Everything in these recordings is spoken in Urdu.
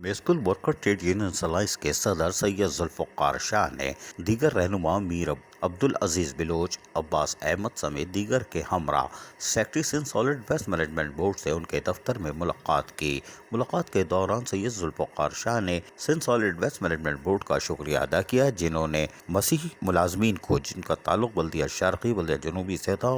Musical worker trade union solid کے صدر سید ذوالفقار شاہ نے دیگر رہنما میر عبدالعزیز بلوچ، عباس احمد سمیت دیگر کے ہمراہ secretary Sindh solid waste management board سے ان کے دفتر میں ملاقات کی۔ ملاقات کے دوران سید ذوالفقار شاہ نے Sindh solid waste management board کا شکریہ ادا کیا، جنہوں نے مسیحی ملازمین کو جن کا تعلق بلدیہ شرقی بلدیہ جنوبی سے تھا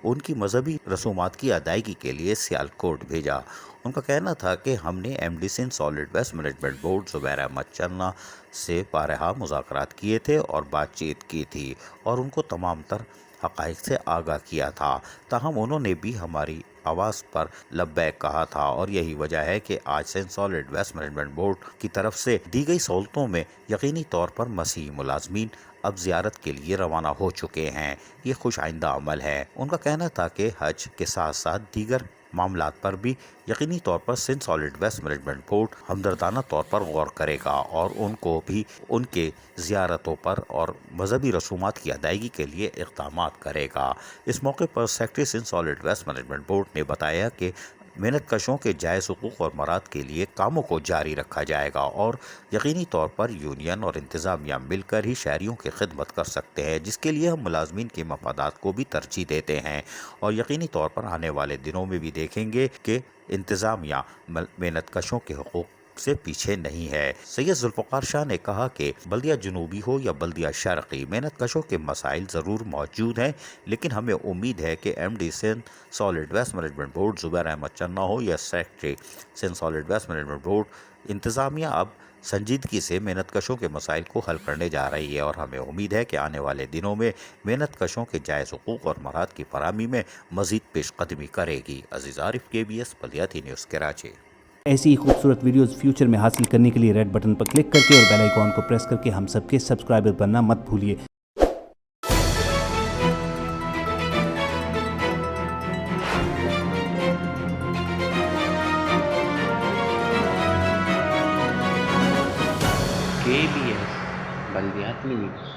ان کی مذہبی رسومات کی ادائیگی کے لیے سیالکوٹ بھیجا۔ ان کا کہنا تھا کہ ہم نے M D Sindh solid waste management board Zubair Ahmed Channa سے بارہا مذاکرات کیے تھے اور بات چیت کی تھی اور ان کو تمام تر حقائق سے آگاہ کیا تھا، تاہم انہوں نے بھی ہماری آواز پر لبیک کہا تھا، اور یہی وجہ ہے کہ آج Sindh solid waste management board کی طرف سے دی گئی سہولتوں میں یقینی طور پر مسیحی ملازمین اب زیارت کے لیے روانہ ہو چکے ہیں۔ یہ خوش آئندہ عمل ہے۔ ان کا کہنا تھا کہ حج کے ساتھ ساتھ دیگر معاملات پر بھی یقینی طور پر Sindh solid waste management board ہمدردانہ طور پر غور کرے گا اور ان کو بھی ان کے زیارتوں پر اور مذہبی رسومات کی ادائیگی کے لیے اقدامات کرے گا۔ اس موقع پر secretary Sindh solid waste management board نے بتایا کہ محنت کشوں کے جائز حقوق اور مراد کے لیے کاموں کو جاری رکھا جائے گا اور یقینی طور پر یونین اور انتظامیہ مل کر ہی شہریوں کی خدمت کر سکتے ہیں، جس کے لیے ہم ملازمین کے مفادات کو بھی ترجیح دیتے ہیں اور یقینی طور پر آنے والے دنوں میں بھی دیکھیں گے کہ انتظامیہ محنت کشوں کے حقوق سے پیچھے نہیں ہے۔ سید ذوالفقار شاہ نے کہا کہ بلدیہ جنوبی ہو یا بلدیہ شرقی، محنت کشوں کے مسائل ضرور موجود ہیں، لیکن ہمیں امید ہے کہ M D Sindh solid waste management board Zubair Ahmed Channa ہو یا secretary Sindh solid waste management board, انتظامیہ اب سنجیدگی سے محنت کشوں کے مسائل کو حل کرنے جا رہی ہے اور ہمیں امید ہے کہ آنے والے دنوں میں محنت کشوں کے جائز حقوق اور مراد کی فراہمی میں مزید پیش قدمی کرے گی۔ عزیز عارف، KBS بلدیاتی نیوز کراچی۔ ایسی ہی خوبصورت ویڈیوز فیوچر میں حاصل کرنے کے لیے ریڈ بٹن پر کلک کر کے اور بیل آئیکن کو پریس کر کے ہم سب کے سبسکرائبر بننا مت بھولیے۔ KBS بلدیاتی نیوز۔